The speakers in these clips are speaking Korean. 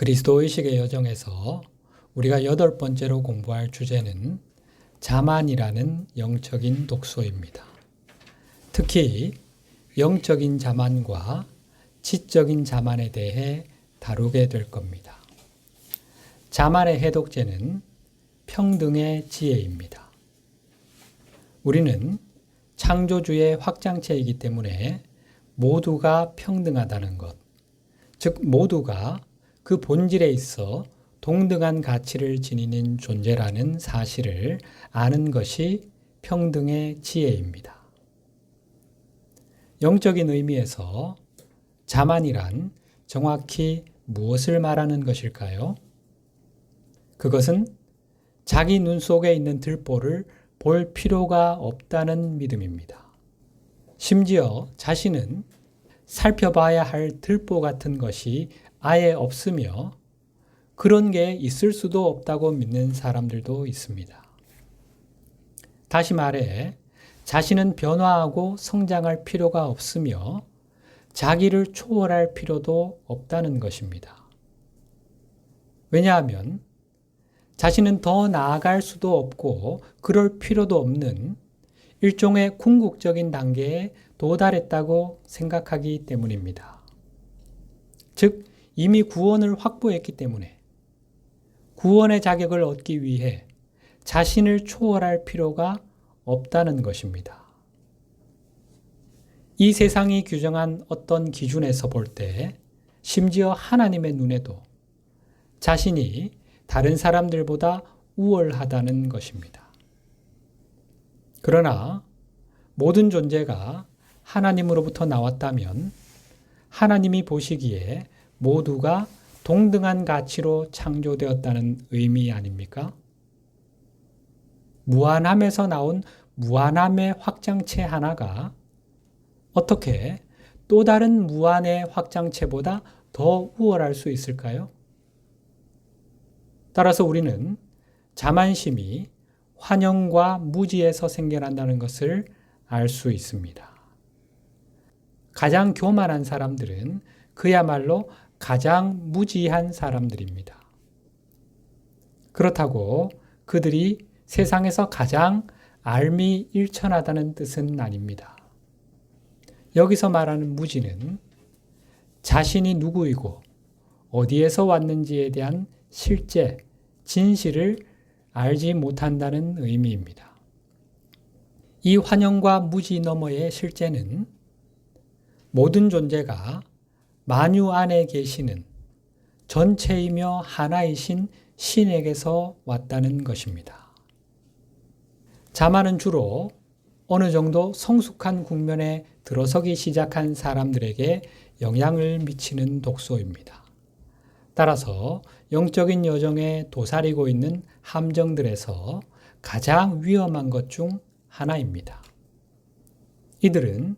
그리스도의식의 여정에서 우리가 8번째로 공부할 주제는 자만이라는 영적인 독소입니다. 특히 영적인 자만과 지적인 자만에 대해 다루게 될 겁니다. 자만의 해독제는 평등의 지혜입니다. 우리는 창조주의 확장체이기 때문에 모두가 평등하다는 것, 즉 모두가 그 본질에 있어 동등한 가치를 지니는 존재라는 사실을 아는 것이 평등의 지혜입니다. 영적인 의미에서 자만이란 정확히 무엇을 말하는 것일까요? 그것은 자기 눈 속에 있는 들보를 볼 필요가 없다는 믿음입니다. 심지어 자신은 살펴봐야 할 들보 같은 것이 아예 없으며 그런 게 있을 수도 없다고 믿는 사람들도 있습니다. 다시 말해, 자신은 변화하고 성장할 필요가 없으며 자기를 초월할 필요도 없다는 것입니다. 왜냐하면 자신은 더 나아갈 수도 없고 그럴 필요도 없는 일종의 궁극적인 단계에 도달했다고 생각하기 때문입니다. 즉, 이미 구원을 확보했기 때문에 구원의 자격을 얻기 위해 자신을 초월할 필요가 없다는 것입니다. 이 세상이 규정한 어떤 기준에서 볼 때 심지어 하나님의 눈에도 자신이 다른 사람들보다 우월하다는 것입니다. 그러나 모든 존재가 하나님으로부터 나왔다면 하나님이 보시기에 모두가 동등한 가치로 창조되었다는 의미 아닙니까? 무한함에서 나온 무한함의 확장체 하나가 어떻게 또 다른 무한의 확장체보다 더 우월할 수 있을까요? 따라서 우리는 자만심이 환영과 무지에서 생겨난다는 것을 알 수 있습니다. 가장 교만한 사람들은 그야말로 가장 무지한 사람들입니다. 그렇다고 그들이 세상에서 가장 알미일천하다는 뜻은 아닙니다. 여기서 말하는 무지는 자신이 누구이고 어디에서 왔는지에 대한 실제, 진실을 알지 못한다는 의미입니다. 이 환영과 무지 너머의 실제는 모든 존재가 만유 안에 계시는 전체이며 하나이신 신에게서 왔다는 것입니다. 자만은 주로 어느 정도 성숙한 국면에 들어서기 시작한 사람들에게 영향을 미치는 독소입니다. 따라서 영적인 여정에 도사리고 있는 함정들에서 가장 위험한 것 중 하나입니다. 이들은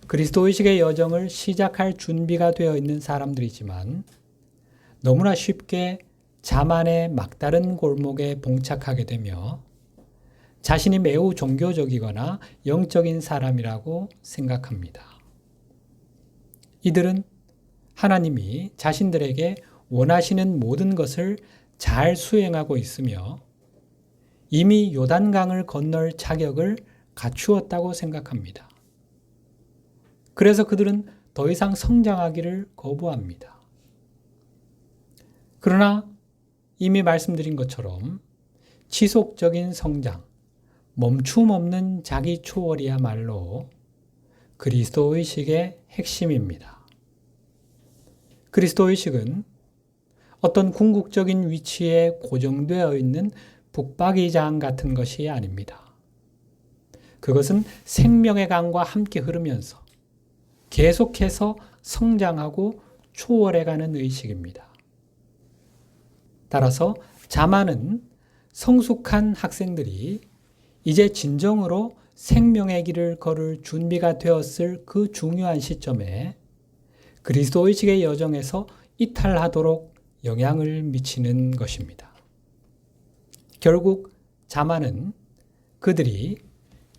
그리스도의식의 여정을 시작할 준비가 되어 있는 사람들이지만 너무나 쉽게 자만의 막다른 골목에 봉착하게 되며 자신이 매우 종교적이거나 영적인 사람이라고 생각합니다. 이들은 하나님이 자신들에게 원하시는 모든 것을 잘 수행하고 있으며 이미 요단강을 건널 자격을 갖추었다고 생각합니다. 그래서 그들은 더 이상 성장하기를 거부합니다. 그러나 이미 말씀드린 것처럼 지속적인 성장, 멈춤 없는 자기 초월이야말로 그리스도의식의 핵심입니다. 그리스도의식은 어떤 궁극적인 위치에 고정되어 있는 북박이장 같은 것이 아닙니다. 그것은 생명의 강과 함께 흐르면서 계속해서 성장하고 초월해가는 의식입니다. 따라서 자만은 성숙한 학생들이 이제 진정으로 생명의 길을 걸을 준비가 되었을 그 중요한 시점에 그리스도의식의 여정에서 이탈하도록 영향을 미치는 것입니다. 결국 자만은 그들이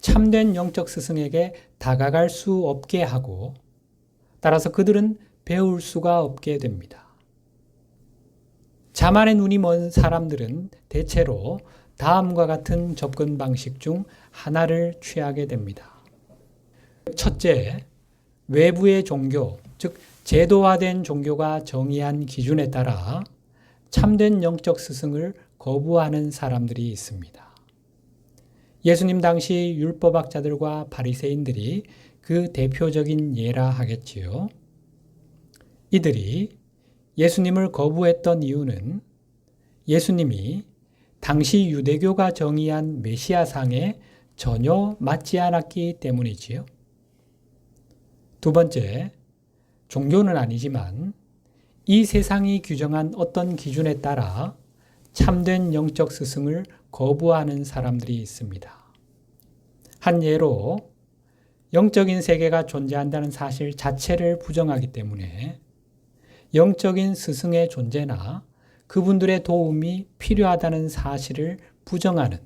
참된 영적 스승에게 다가갈 수 없게 하고 따라서 그들은 배울 수가 없게 됩니다. 자만의 눈이 먼 사람들은 대체로 다음과 같은 접근 방식 중 하나를 취하게 됩니다. 첫째, 외부의 종교, 즉 제도화된 종교가 정의한 기준에 따라 참된 영적 스승을 거부하는 사람들이 있습니다. 예수님 당시 율법학자들과 바리새인들이 그 대표적인 예라 하겠지요. 이들이 예수님을 거부했던 이유는 예수님이 당시 유대교가 정의한 메시아상에 전혀 맞지 않았기 때문이지요. 두 번째, 종교는 아니지만 이 세상이 규정한 어떤 기준에 따라 참된 영적 스승을 거부하는 사람들이 있습니다. 한 예로 영적인 세계가 존재한다는 사실 자체를 부정하기 때문에 영적인 스승의 존재나 그분들의 도움이 필요하다는 사실을 부정하는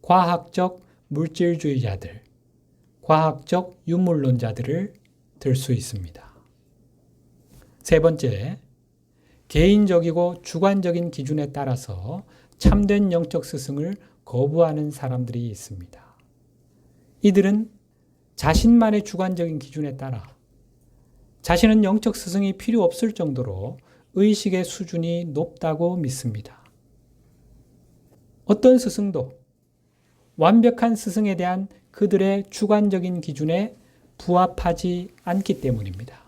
과학적 물질주의자들, 과학적 유물론자들을 들 수 있습니다. 세 번째, 개인적이고 주관적인 기준에 따라서 참된 영적 스승을 거부하는 사람들이 있습니다. 이들은 자신만의 주관적인 기준에 따라 자신은 영적 스승이 필요 없을 정도로 의식의 수준이 높다고 믿습니다. 어떤 스승도 완벽한 스승에 대한 그들의 주관적인 기준에 부합하지 않기 때문입니다.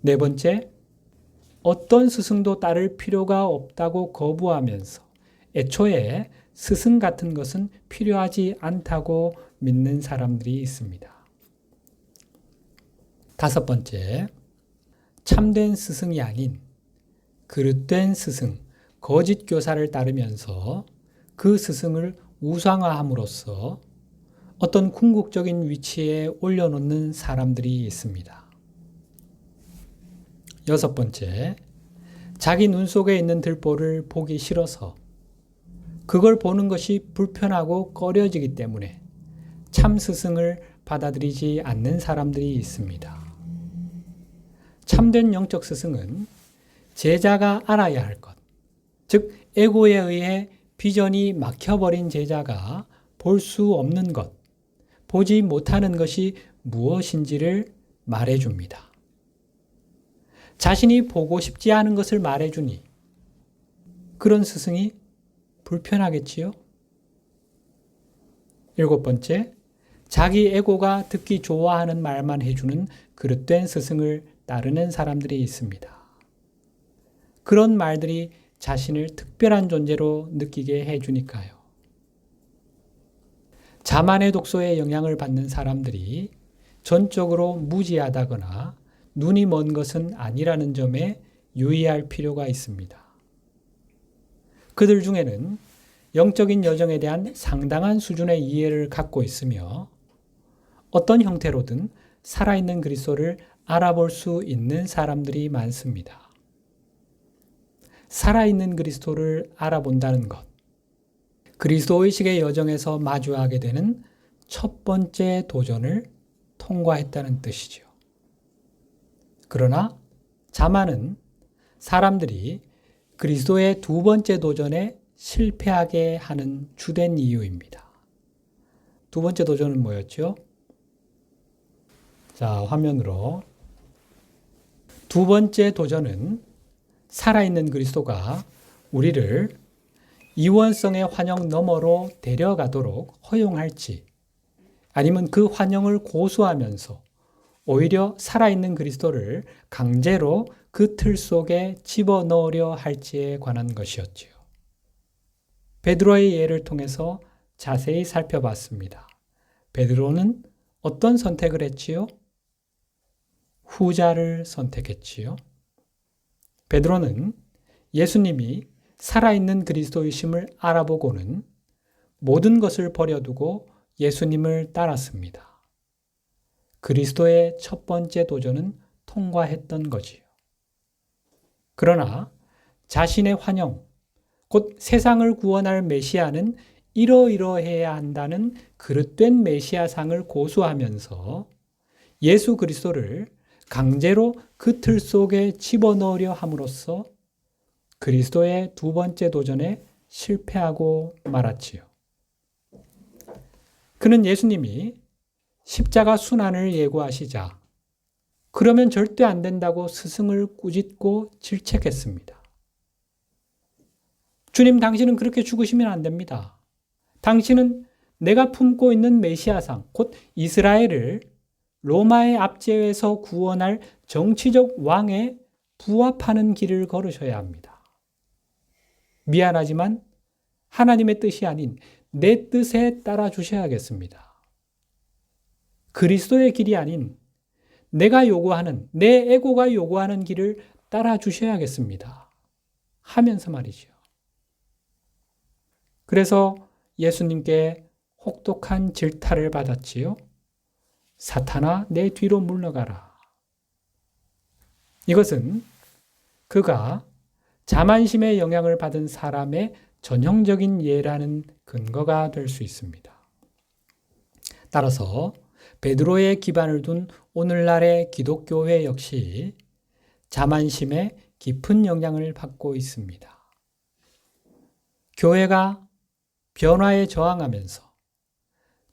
네 번째, 어떤 스승도 따를 필요가 없다고 거부하면서 애초에 스승 같은 것은 필요하지 않다고 믿는 사람들이 있습니다. 다섯 번째, 참된 스승이 아닌 그릇된 스승, 거짓 교사를 따르면서 그 스승을 우상화함으로써 어떤 궁극적인 위치에 올려놓는 사람들이 있습니다. 여섯 번째, 자기 눈 속에 있는 들보를 보기 싫어서 그걸 보는 것이 불편하고 꺼려지기 때문에 참 스승을 받아들이지 않는 사람들이 있습니다. 참된 영적 스승은 제자가 알아야 할 것, 즉 에고에 의해 비전이 막혀버린 제자가 볼 수 없는 것, 보지 못하는 것이 무엇인지를 말해줍니다. 자신이 보고 싶지 않은 것을 말해주니 그런 스승이 불편하겠지요? 일곱 번째, 자기 에고가 듣기 좋아하는 말만 해주는 그릇된 스승을 따르는 사람들이 있습니다. 그런 말들이 자신을 특별한 존재로 느끼게 해주니까요. 자만의 독소에 영향을 받는 사람들이 전적으로 무지하다거나 눈이 먼 것은 아니라는 점에 유의할 필요가 있습니다. 그들 중에는 영적인 여정에 대한 상당한 수준의 이해를 갖고 있으며 어떤 형태로든 살아있는 그리스도를 알아볼 수 있는 사람들이 많습니다. 살아있는 그리스도를 알아본다는 것, 그리스도의식의 여정에서 마주하게 되는 첫 번째 도전을 통과했다는 뜻이죠. 그러나 자만은 사람들이 그리스도의 두 번째 도전에 실패하게 하는 주된 이유입니다. 두 번째 도전은 뭐였죠? 자, 화면으로. 두 번째 도전은 살아있는 그리스도가 우리를 이원성의 환영 너머로 데려가도록 허용할지, 아니면 그 환영을 고수하면서 오히려 살아있는 그리스도를 강제로 그 틀 속에 집어넣으려 할지에 관한 것이었지요. 베드로의 예를 통해서 자세히 살펴봤습니다. 베드로는 어떤 선택을 했지요? 후자를 선택했지요. 베드로는 예수님이 살아있는 그리스도이심을 알아보고는 모든 것을 버려두고 예수님을 따랐습니다. 그리스도의 첫 번째 도전은 통과했던 거지요. 그러나 자신의 환영, 곧 세상을 구원할 메시아는 이러이러해야 한다는 그릇된 메시아상을 고수하면서 예수 그리스도를 강제로 그 틀 속에 집어넣으려 함으로써 그리스도의 두 번째 도전에 실패하고 말았지요. 그는 예수님이 십자가 순환을 예고하시자 그러면 절대 안 된다고 스승을 꾸짖고 질책했습니다. 주님, 당신은 그렇게 죽으시면 안 됩니다. 당신은 내가 품고 있는 메시아상, 곧 이스라엘을 로마의 압제에서 구원할 정치적 왕에 부합하는 길을 걸으셔야 합니다. 미안하지만 하나님의 뜻이 아닌 내 뜻에 따라 주셔야겠습니다. 그리스도의 길이 아닌 내가 요구하는, 내 에고가 요구하는 길을 따라 주셔야겠습니다. 하면서 말이죠. 그래서 예수님께 혹독한 질타를 받았지요. 사탄아, 내 뒤로 물러가라. 이것은 그가 자만심의 영향을 받은 사람의 전형적인 예라는 근거가 될 수 있습니다. 따라서 베드로의 기반을 둔 오늘날의 기독교회 역시 자만심에 깊은 영향을 받고 있습니다. 교회가 변화에 저항하면서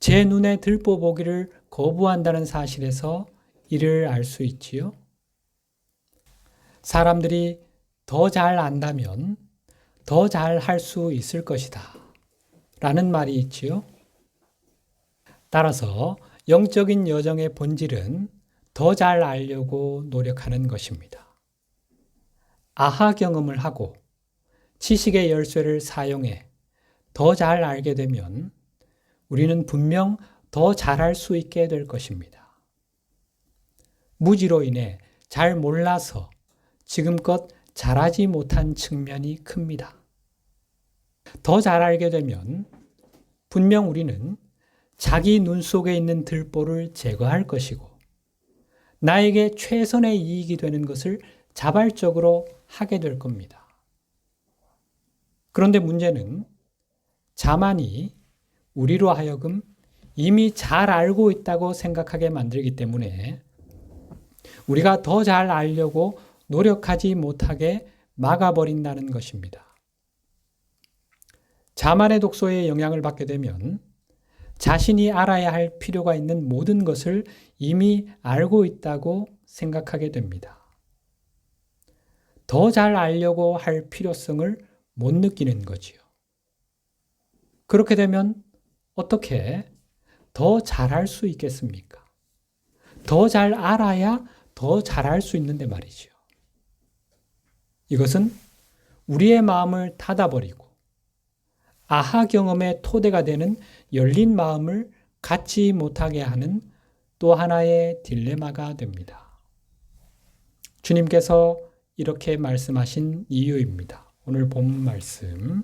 제 눈에 들보보기를 거부한다는 사실에서 이를 알 수 있지요. 사람들이 더 잘 안다면 더 잘 할 수 있을 것이다 라는 말이 있지요. 따라서 영적인 여정의 본질은 더 잘 알려고 노력하는 것입니다. 아하 경험을 하고 지식의 열쇠를 사용해 더 잘 알게 되면 우리는 분명 더 잘할 수 있게 될 것입니다. 무지로 인해 잘 몰라서 지금껏 잘하지 못한 측면이 큽니다. 더 잘 알게 되면 분명 우리는 자기 눈 속에 있는 들보를 제거할 것이고 나에게 최선의 이익이 되는 것을 자발적으로 하게 될 겁니다. 그런데 문제는 자만이 우리로 하여금 이미 잘 알고 있다고 생각하게 만들기 때문에 우리가 더 잘 알려고 노력하지 못하게 막아버린다는 것입니다. 자만의 독소에 영향을 받게 되면 자신이 알아야 할 필요가 있는 모든 것을 이미 알고 있다고 생각하게 됩니다. 더 잘 알려고 할 필요성을 못 느끼는 거지요. 그렇게 되면 어떻게 더 잘할 수 있겠습니까? 더 잘 알아야 더 잘할 수 있는데 말이죠. 이것은 우리의 마음을 닫아버리고 아하 경험의 토대가 되는 열린 마음을 갖지 못하게 하는 또 하나의 딜레마가 됩니다. 주님께서 이렇게 말씀하신 이유입니다. 오늘 본 말씀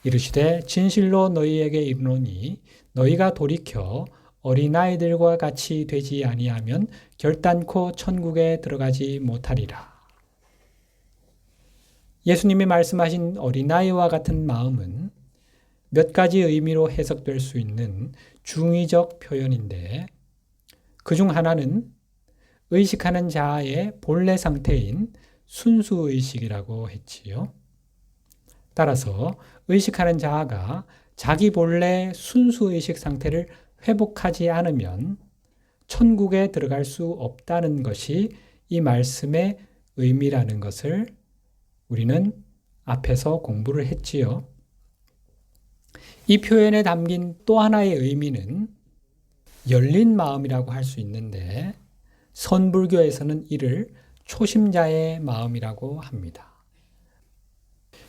이르시되 진실로 너희에게 이르노니 너희가 돌이켜 어린아이들과 같이 되지 아니하면 결단코 천국에 들어가지 못하리라. 예수님이 말씀하신 어린아이와 같은 마음은 몇 가지 의미로 해석될 수 있는 중의적 표현인데 그중 하나는 의식하는 자아의 본래 상태인 순수의식이라고 했지요. 따라서 의식하는 자아가 자기 본래 순수의식 상태를 회복하지 않으면 천국에 들어갈 수 없다는 것이 이 말씀의 의미라는 것을 우리는 앞에서 공부를 했지요. 이 표현에 담긴 또 하나의 의미는 열린 마음이라고 할 수 있는데 선불교에서는 이를 초심자의 마음이라고 합니다.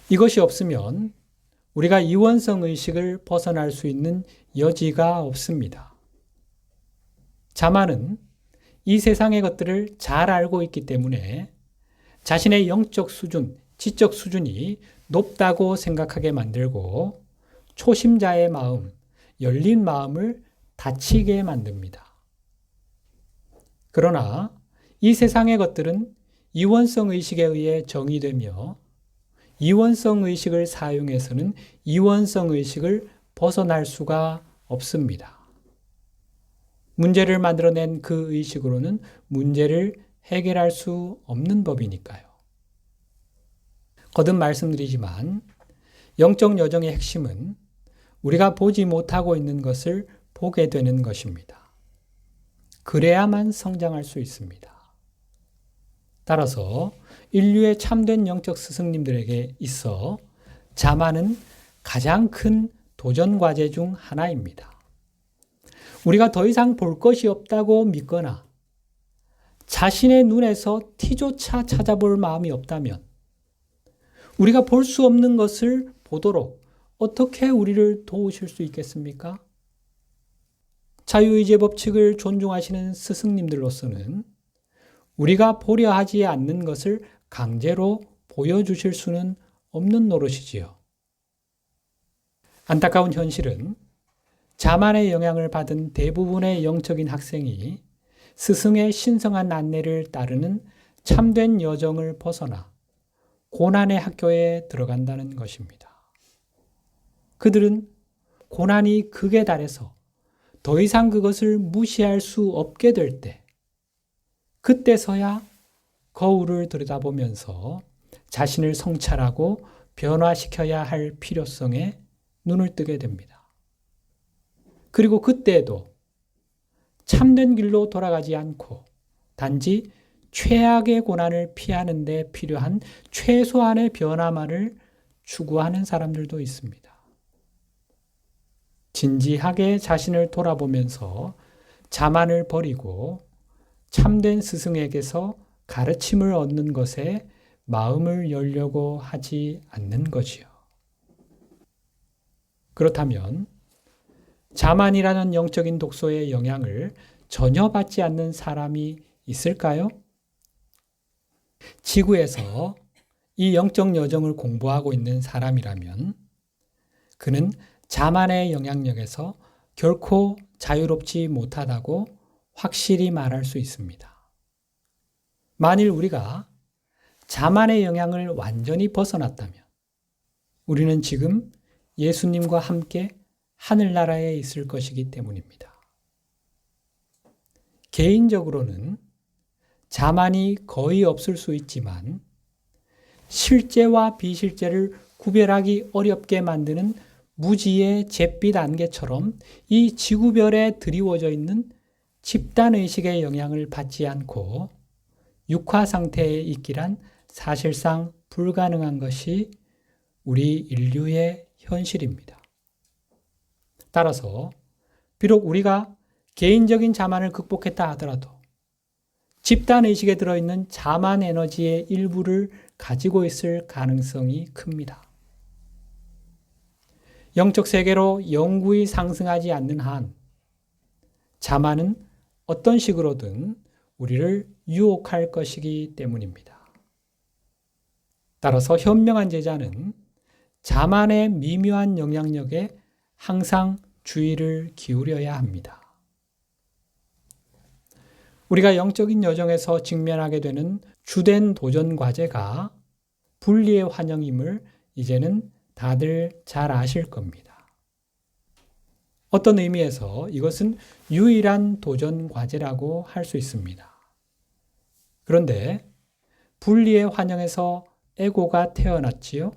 이것이 없으면 우리가 이원성 의식을 벗어날 수 있는 여지가 없습니다. 자만은 이 세상의 것들을 잘 알고 있기 때문에 자신의 영적 수준, 지적 수준이 높다고 생각하게 만들고 초심자의 마음, 열린 마음을 닫히게 만듭니다. 그러나 이 세상의 것들은 이원성 의식에 의해 정의되며 이원성 의식을 사용해서는 이원성 의식을 벗어날 수가 없습니다. 문제를 만들어낸 그 의식으로는 문제를 해결할 수 없는 법이니까요. 거듭 말씀드리지만 영적 여정의 핵심은 우리가 보지 못하고 있는 것을 보게 되는 것입니다. 그래야만 성장할 수 있습니다. 따라서 인류의 참된 영적 스승님들에게 있어 자만은 가장 큰 도전 과제 중 하나입니다. 우리가 더 이상 볼 것이 없다고 믿거나 자신의 눈에서 티조차 찾아볼 마음이 없다면 우리가 볼 수 없는 것을 보도록 어떻게 우리를 도우실 수 있겠습니까? 자유의지의 법칙을 존중하시는 스승님들로서는 우리가 보려 하지 않는 것을 강제로 보여주실 수는 없는 노릇이지요. 안타까운 현실은 자만의 영향을 받은 대부분의 영적인 학생이 스승의 신성한 안내를 따르는 참된 여정을 벗어나 고난의 학교에 들어간다는 것입니다. 그들은 고난이 극에 달해서 더 이상 그것을 무시할 수 없게 될 때, 그때서야 거울을 들여다보면서 자신을 성찰하고 변화시켜야 할 필요성에 눈을 뜨게 됩니다. 그리고 그때에도 참된 길로 돌아가지 않고 단지 최악의 고난을 피하는 데 필요한 최소한의 변화만을 추구하는 사람들도 있습니다. 진지하게 자신을 돌아보면서 자만을 버리고 참된 스승에게서 가르침을 얻는 것에 마음을 열려고 하지 않는 거지요. 그렇다면 자만이라는 영적인 독소의 영향을 전혀 받지 않는 사람이 있을까요? 지구에서 이 영적 여정을 공부하고 있는 사람이라면 그는 자만의 영향력에서 결코 자유롭지 못하다고 확실히 말할 수 있습니다. 만일 우리가 자만의 영향을 완전히 벗어났다면 우리는 지금 예수님과 함께 하늘나라에 있을 것이기 때문입니다. 개인적으로는 자만이 거의 없을 수 있지만 실제와 비실제를 구별하기 어렵게 만드는 무지의 잿빛 안개처럼 이 지구별에 드리워져 있는 집단의식의 영향을 받지 않고 육화 상태에 있기란 사실상 불가능한 것이 우리 인류의 현실입니다. 따라서 비록 우리가 개인적인 자만을 극복했다 하더라도 집단의식에 들어있는 자만 에너지의 일부를 가지고 있을 가능성이 큽니다. 영적 세계로 영구히 상승하지 않는 한 자만은 어떤 식으로든 우리를 유혹할 것이기 때문입니다. 따라서 현명한 제자는 자만의 미묘한 영향력에 항상 주의를 기울여야 합니다. 우리가 영적인 여정에서 직면하게 되는 주된 도전 과제가 분리의 환영임을 이제는 다들 잘 아실 겁니다. 어떤 의미에서 이것은 유일한 도전 과제라고 할 수 있습니다. 그런데 분리의 환영에서 에고가 태어났지요.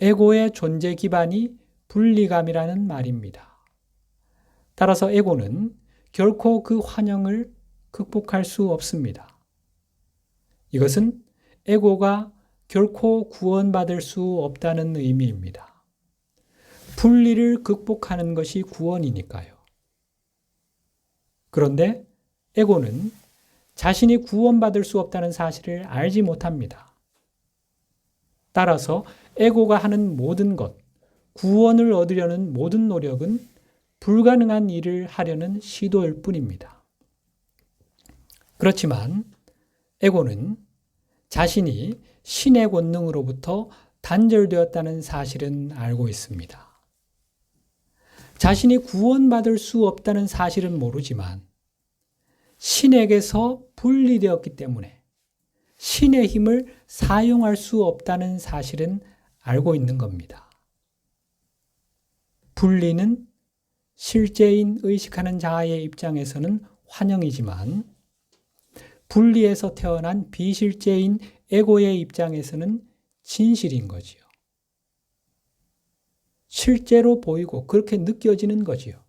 에고의 존재 기반이 분리감이라는 말입니다. 따라서 에고는 결코 그 환영을 극복할 수 없습니다. 이것은 에고가 결코 구원받을 수 없다는 의미입니다. 분리를 극복하는 것이 구원이니까요. 그런데 에고는 자신이 구원받을 수 없다는 사실을 알지 못합니다. 따라서 에고가 하는 모든 것, 구원을 얻으려는 모든 노력은 불가능한 일을 하려는 시도일 뿐입니다. 그렇지만 에고는 자신이 신의 권능으로부터 단절되었다는 사실은 알고 있습니다. 자신이 구원받을 수 없다는 사실은 모르지만 신에게서 분리되었기 때문에 신의 힘을 사용할 수 없다는 사실은 알고 있는 겁니다. 분리는 실제인 의식하는 자아의 입장에서는 환영이지만 분리에서 태어난 비실제인 에고의 입장에서는 진실인 거지요. 실제로 보이고 그렇게 느껴지는 거지요.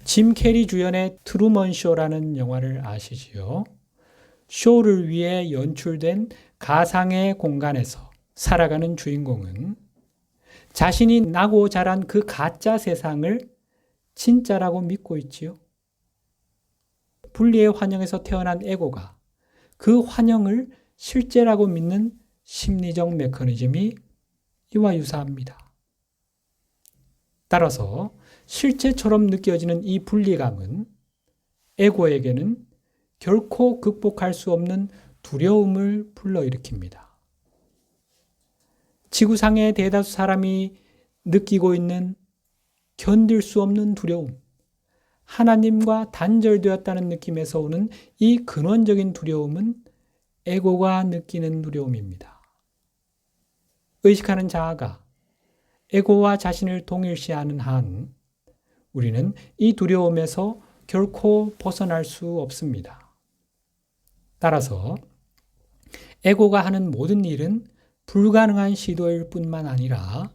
짐 캐리 주연의 트루먼 쇼라는 영화를 아시지요? 쇼를 위해 연출된 가상의 공간에서 살아가는 주인공은 자신이 나고 자란 그 가짜 세상을 진짜라고 믿고 있지요. 분리의 환영에서 태어난 에고가 그 환영을 실제라고 믿는 심리적 메커니즘이 이와 유사합니다. 따라서 실체처럼 느껴지는 이 분리감은 에고에게는 결코 극복할 수 없는 두려움을 불러일으킵니다. 지구상의 대다수 사람이 느끼고 있는 견딜 수 없는 두려움, 하나님과 단절되었다는 느낌에서 오는 이 근원적인 두려움은 에고가 느끼는 두려움입니다. 의식하는 자아가 에고와 자신을 동일시하는 한 우리는 이 두려움에서 결코 벗어날 수 없습니다. 따라서 에고가 하는 모든 일은 불가능한 시도일 뿐만 아니라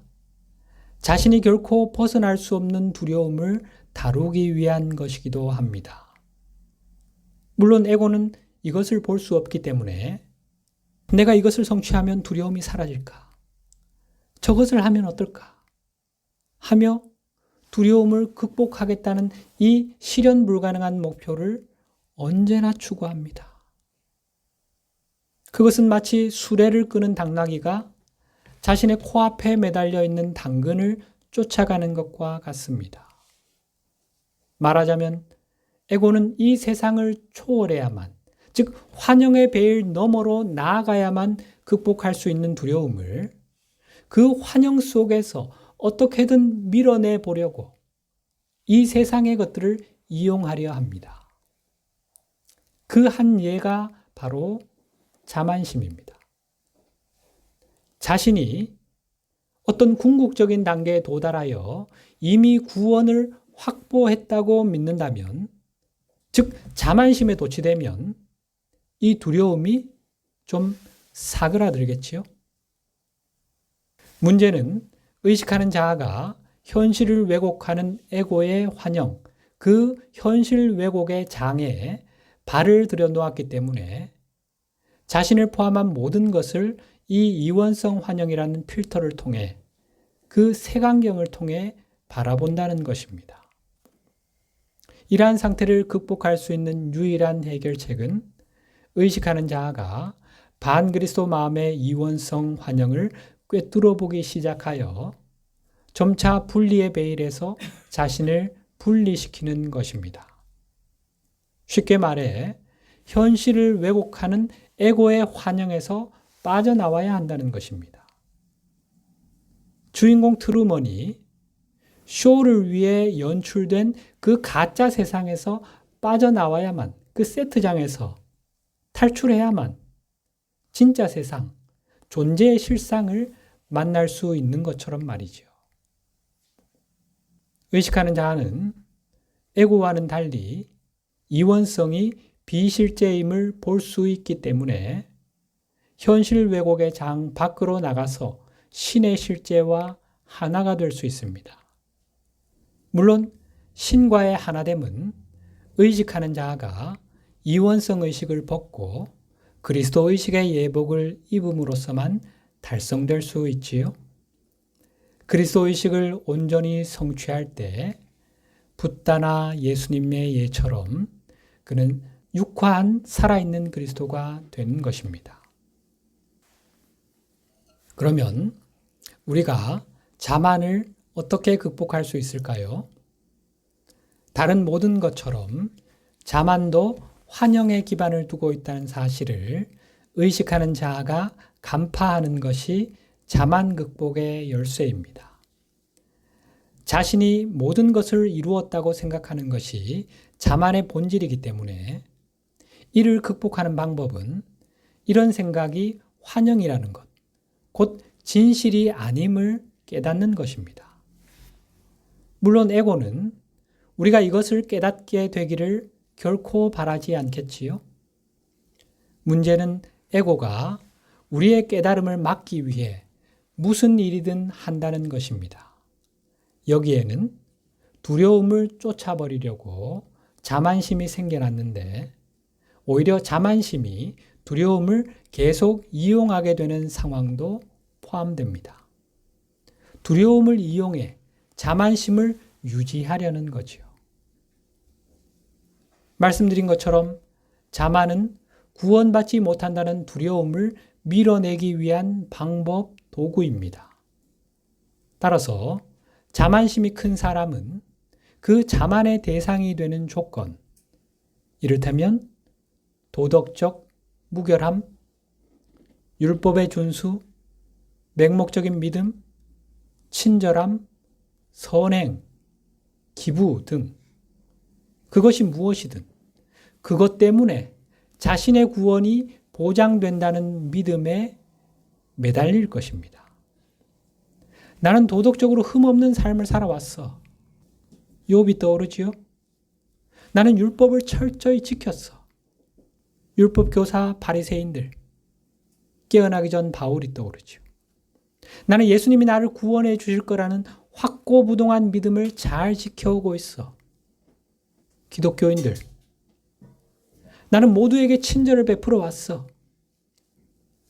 자신이 결코 벗어날 수 없는 두려움을 다루기 위한 것이기도 합니다. 물론 에고는 이것을 볼 수 없기 때문에 내가 이것을 성취하면 두려움이 사라질까? 저것을 하면 어떨까? 하며 두려움을 극복하겠다는 이 실현 불가능한 목표를 언제나 추구합니다. 그것은 마치 수레를 끄는 당나귀가 자신의 코앞에 매달려 있는 당근을 쫓아가는 것과 같습니다. 말하자면 에고는 이 세상을 초월해야만, 즉 환영의 베일 너머로 나아가야만 극복할 수 있는 두려움을 그 환영 속에서 어떻게든 밀어내 보려고 이 세상의 것들을 이용하려 합니다. 그 한 예가 바로 자만심입니다. 자신이 어떤 궁극적인 단계에 도달하여 이미 구원을 확보했다고 믿는다면, 즉 자만심에 도취되면 이 두려움이 좀 사그라들겠지요. 문제는 의식하는 자아가 현실을 왜곡하는 에고의 환영, 그 현실 왜곡의 장애에 발을 들여놓았기 때문에 자신을 포함한 모든 것을 이 이원성 환영이라는 필터를 통해 그 색안경을 통해 바라본다는 것입니다. 이러한 상태를 극복할 수 있는 유일한 해결책은 의식하는 자아가 반그리스도 마음의 이원성 환영을 꿰뚫어 보기 시작하여 점차 분리의 베일에서 자신을 분리시키는 것입니다. 쉽게 말해 현실을 왜곡하는 에고의 환영에서 빠져나와야 한다는 것입니다. 주인공 트루먼이 쇼를 위해 연출된 그 가짜 세상에서 빠져나와야만, 그 세트장에서 탈출해야만 진짜 세상, 존재의 실상을 만날 수 있는 것처럼 말이죠. 의식하는 자아는 에고와는 달리 이원성이 비실제임을 볼 수 있기 때문에 현실 왜곡의 장 밖으로 나가서 신의 실제와 하나가 될 수 있습니다. 물론 신과의 하나됨은 의식하는 자아가 이원성 의식을 벗고 그리스도 의식의 예복을 입음으로써만 달성될 수 있지요. 그리스도 의식을 온전히 성취할 때 붓다나 예수님의 예처럼 그는 육화한 살아있는 그리스도가 되는 것입니다. 그러면 우리가 자만을 어떻게 극복할 수 있을까요? 다른 모든 것처럼 자만도 환영의 기반을 두고 있다는 사실을 의식하는 자아가 간파하는 것이 자만 극복의 열쇠입니다. 자신이 모든 것을 이루었다고 생각하는 것이 자만의 본질이기 때문에 이를 극복하는 방법은 이런 생각이 환영이라는 것, 곧 진실이 아님을 깨닫는 것입니다. 물론 에고는 우리가 이것을 깨닫게 되기를 결코 바라지 않겠지요. 문제는 에고가 우리의 깨달음을 막기 위해 무슨 일이든 한다는 것입니다. 여기에는 두려움을 쫓아버리려고 자만심이 생겨났는데 오히려 자만심이 두려움을 계속 이용하게 되는 상황도 포함됩니다. 두려움을 이용해 자만심을 유지하려는 거지요. 말씀드린 것처럼 자만은 구원받지 못한다는 두려움을 밀어내기 위한 방법, 도구입니다. 따라서 자만심이 큰 사람은 그 자만의 대상이 되는 조건, 이를테면 도덕적 무결함, 율법의 준수, 맹목적인 믿음, 친절함, 선행, 기부 등 그것이 무엇이든 그것 때문에 자신의 구원이 보장된다는 믿음에 매달릴 것입니다. 나는 도덕적으로 흠없는 삶을 살아왔어. 욥이 떠오르지요? 나는 율법을 철저히 지켰어. 율법 교사 바리새인들, 깨어나기 전 바울이 떠오르지요. 나는 예수님이 나를 구원해 주실 거라는 확고부동한 믿음을 잘 지켜오고 있어. 기독교인들, 나는 모두에게 친절을 베풀어 왔어.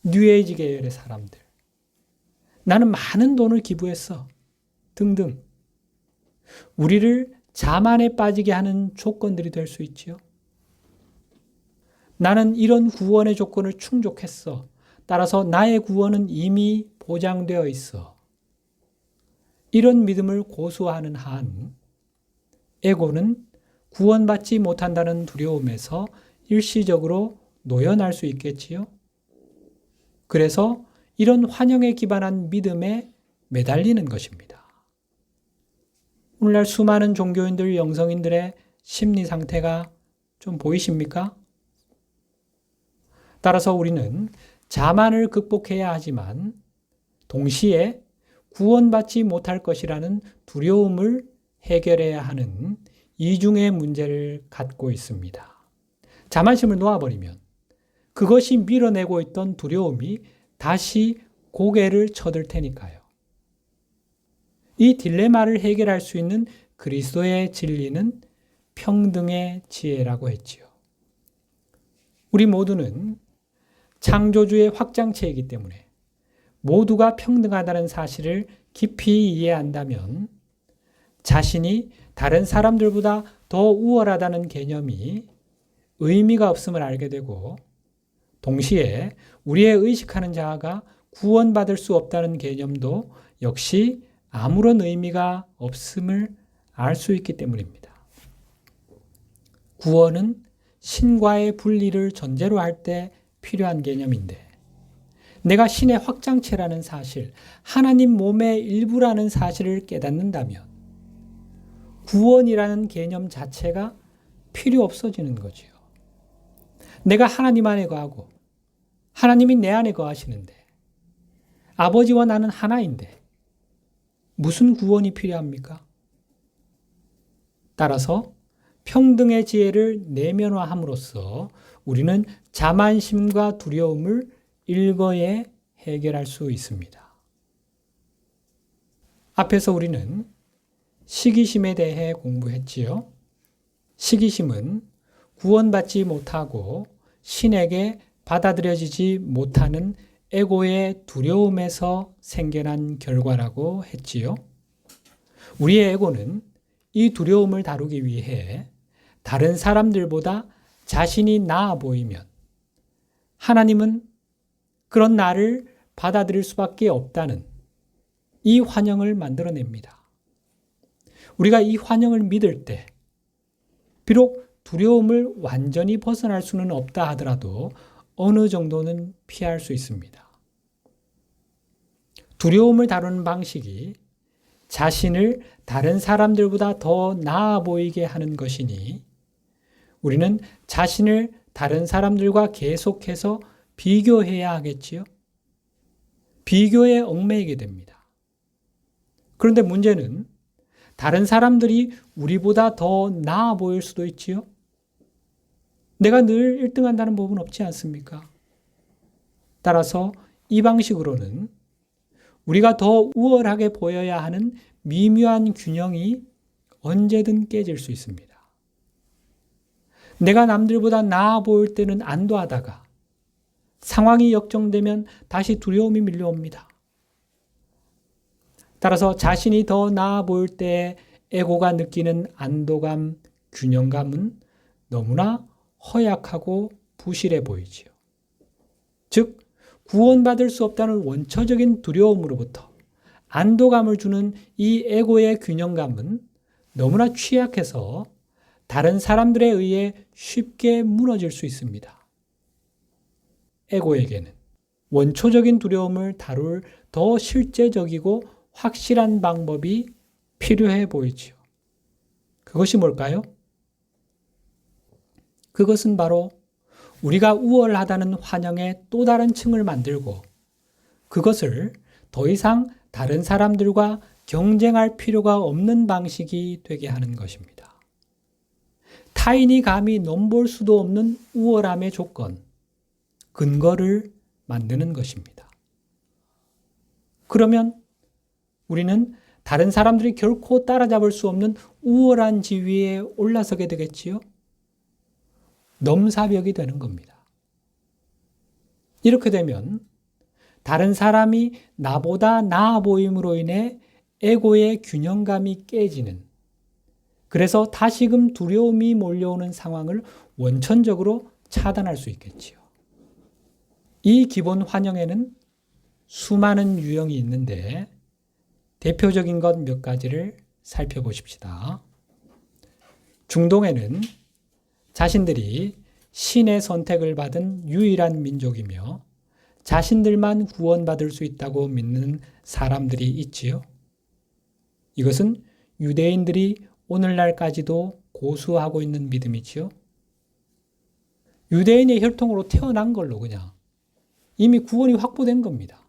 뉴에이지 계열의 사람들, 나는 많은 돈을 기부했어. 등등. 우리를 자만에 빠지게 하는 조건들이 될 수 있지요. 나는 이런 구원의 조건을 충족했어. 따라서 나의 구원은 이미 보장되어 있어. 이런 믿음을 고수하는 한 에고는 구원받지 못한다는 두려움에서 일시적으로 놓여날 수 있겠지요. 그래서 이런 환영에 기반한 믿음에 매달리는 것입니다. 오늘날 수많은 종교인들, 영성인들의 심리 상태가 좀 보이십니까? 따라서 우리는 자만을 극복해야 하지만 동시에 구원받지 못할 것이라는 두려움을 해결해야 하는 이중의 문제를 갖고 있습니다. 자만심을 놓아버리면 그것이 밀어내고 있던 두려움이 다시 고개를 쳐들 테니까요. 이 딜레마를 해결할 수 있는 그리스도의 진리는 평등의 지혜라고 했지요. 우리 모두는 창조주의 확장체이기 때문에 모두가 평등하다는 사실을 깊이 이해한다면 자신이 다른 사람들보다 더 우월하다는 개념이 의미가 없음을 알게 되고 동시에 우리의 의식하는 자아가 구원받을 수 없다는 개념도 역시 아무런 의미가 없음을 알 수 있기 때문입니다. 구원은 신과의 분리를 전제로 할 때 필요한 개념인데 내가 신의 확장체라는 사실, 하나님 몸의 일부라는 사실을 깨닫는다면 구원이라는 개념 자체가 필요 없어지는 거지요. 내가 하나님 안에 거하고 하나님이 내 안에 거하시는데 아버지와 나는 하나인데 무슨 구원이 필요합니까? 따라서 평등의 지혜를 내면화함으로써 우리는 자만심과 두려움을 일거에 해결할 수 있습니다. 앞에서 우리는 시기심에 대해 공부했지요. 시기심은 구원받지 못하고 신에게 받아들여지지 못하는 에고의 두려움에서 생겨난 결과라고 했지요. 우리의 에고는 이 두려움을 다루기 위해 다른 사람들보다 자신이 나아 보이면 하나님은 그런 나를 받아들일 수밖에 없다는 이 환영을 만들어냅니다. 우리가 이 환영을 믿을 때 비록 두려움을 완전히 벗어날 수는 없다 하더라도 어느 정도는 피할 수 있습니다. 두려움을 다루는 방식이 자신을 다른 사람들보다 더 나아 보이게 하는 것이니 우리는 자신을 다른 사람들과 계속해서 비교해야 하겠지요. 비교에 얽매이게 됩니다. 그런데 문제는 다른 사람들이 우리보다 더 나아 보일 수도 있지요. 내가 늘 1등 한다는 법은 없지 않습니까? 따라서 이 방식으로는 우리가 더 우월하게 보여야 하는 미묘한 균형이 언제든 깨질 수 있습니다. 내가 남들보다 나아 보일 때는 안도하다가 상황이 역정되면 다시 두려움이 밀려옵니다. 따라서 자신이 더 나아 보일 때 에고가 느끼는 안도감, 균형감은 너무나 허약하고 부실해 보이지요. 즉, 구원받을 수 없다는 원초적인 두려움으로부터 안도감을 주는 이 에고의 균형감은 너무나 취약해서 다른 사람들에 의해 쉽게 무너질 수 있습니다. 에고에게는 원초적인 두려움을 다룰 더 실제적이고 확실한 방법이 필요해 보이지요. 그것이 뭘까요? 그것은 바로 우리가 우월하다는 환영의 또 다른 층을 만들고 그것을 더 이상 다른 사람들과 경쟁할 필요가 없는 방식이 되게 하는 것입니다. 타인이 감히 넘볼 수도 없는 우월함의 조건, 근거를 만드는 것입니다. 그러면 우리는 다른 사람들이 결코 따라잡을 수 없는 우월한 지위에 올라서게 되겠지요? 넘사벽이 되는 겁니다. 이렇게 되면 다른 사람이 나보다 나아 보임으로 인해 에고의 균형감이 깨지는, 그래서 다시금 두려움이 몰려오는 상황을 원천적으로 차단할 수 있겠지요. 이 기본 환영에는 수많은 유형이 있는데 대표적인 것 몇 가지를 살펴보십시다. 중동에는 자신들이 신의 선택을 받은 유일한 민족이며 자신들만 구원받을 수 있다고 믿는 사람들이 있지요. 이것은 유대인들이 오늘날까지도 고수하고 있는 믿음이지요. 유대인의 혈통으로 태어난 걸로 그냥 이미 구원이 확보된 겁니다.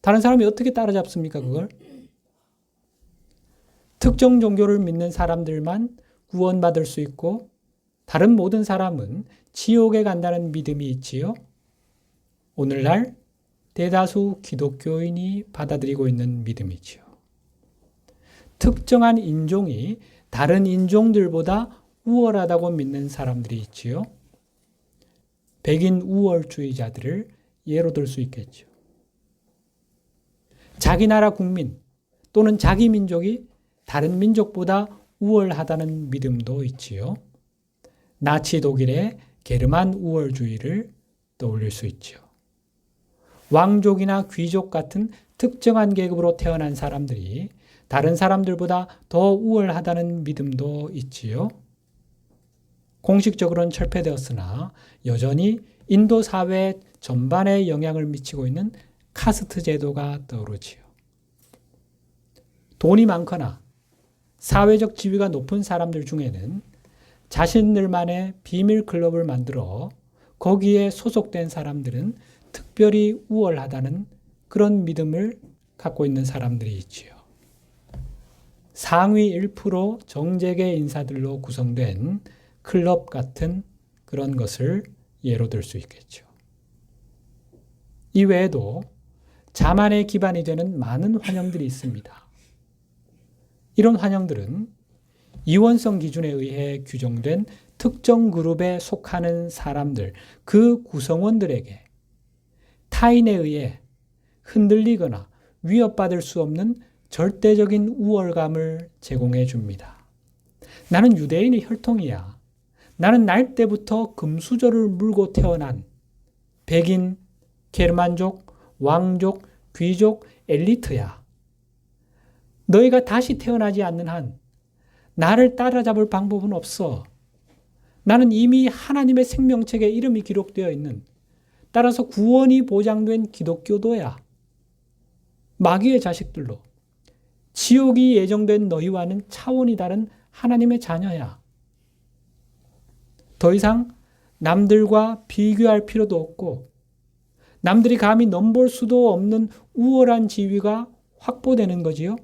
다른 사람이 어떻게 따라잡습니까, 그걸? 특정 종교를 믿는 사람들만 구원받을 수 있고 다른 모든 사람은 지옥에 간다는 믿음이 있지요. 오늘날 대다수 기독교인이 받아들이고 있는 믿음이지요. 특정한 인종이 다른 인종들보다 우월하다고 믿는 사람들이 있지요. 백인 우월주의자들을 예로 들 수 있겠죠. 자기 나라 국민 또는 자기 민족이 다른 민족보다 우월하다는 믿음도 있지요. 나치 독일의 게르만 우월주의를 떠올릴 수 있죠. 왕족이나 귀족 같은 특정한 계급으로 태어난 사람들이 다른 사람들보다 더 우월하다는 믿음도 있지요. 공식적으로는 철폐되었으나 여전히 인도 사회 전반에 영향을 미치고 있는 카스트 제도가 떠오르지요. 돈이 많거나 사회적 지위가 높은 사람들 중에는 자신들만의 비밀 클럽을 만들어 거기에 소속된 사람들은 특별히 우월하다는 그런 믿음을 갖고 있는 사람들이 있지요. 상위 1% 정재계 인사들로 구성된 클럽 같은 그런 것을 예로 들 수 있겠죠. 이 외에도 자만의 기반이 되는 많은 환영들이 있습니다. 이런 환영들은 이원성 기준에 의해 규정된 특정 그룹에 속하는 사람들, 그 구성원들에게 타인에 의해 흔들리거나 위협받을 수 없는 절대적인 우월감을 제공해 줍니다. 나는 유대인의 혈통이야. 나는 날 때부터 금수저를 물고 태어난 백인, 게르만족, 왕족, 귀족, 엘리트야. 너희가 다시 태어나지 않는 한 나를 따라잡을 방법은 없어. 나는 이미 하나님의 생명책에 이름이 기록되어 있는, 따라서 구원이 보장된 기독교도야. 마귀의 자식들로 지옥이 예정된 너희와는 차원이 다른 하나님의 자녀야. 더 이상 남들과 비교할 필요도 없고 남들이 감히 넘볼 수도 없는 우월한 지위가 확보되는 거지요.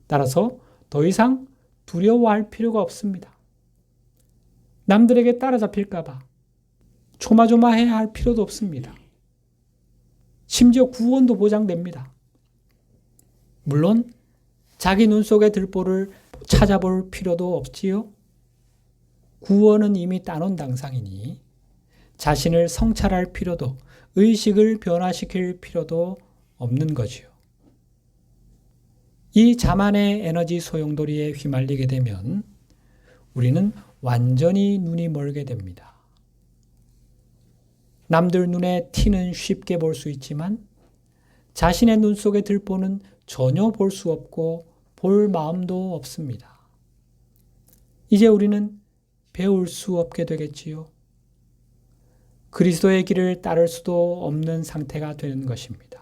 따라서 더 이상 두려워할 필요가 없습니다. 남들에게 따라잡힐까 봐 조마조마해야 할 필요도 없습니다. 심지어 구원도 보장됩니다. 물론 자기 눈 속의 들보를 찾아볼 필요도 없지요. 구원은 이미 따놓은 당상이니 자신을 성찰할 필요도, 의식을 변화시킬 필요도 없는 거지요. 이 자만의 에너지 소용돌이에 휘말리게 되면 우리는 완전히 눈이 멀게 됩니다. 남들 눈에 티는 쉽게 볼 수 있지만 자신의 눈 속의 들보는 전혀 볼 수 없고 볼 마음도 없습니다. 이제 우리는 배울 수 없게 되겠지요. 그리스도의 길을 따를 수도 없는 상태가 되는 것입니다.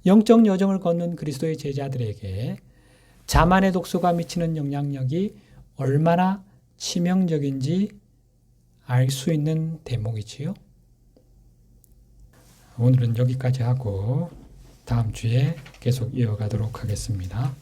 영적 여정을 걷는 그리스도의 제자들에게 자만의 독소가 미치는 영향력이 얼마나 치명적인지 알 수 있는 대목이지요. 오늘은 여기까지 하고 다음 주에 계속 이어가도록 하겠습니다.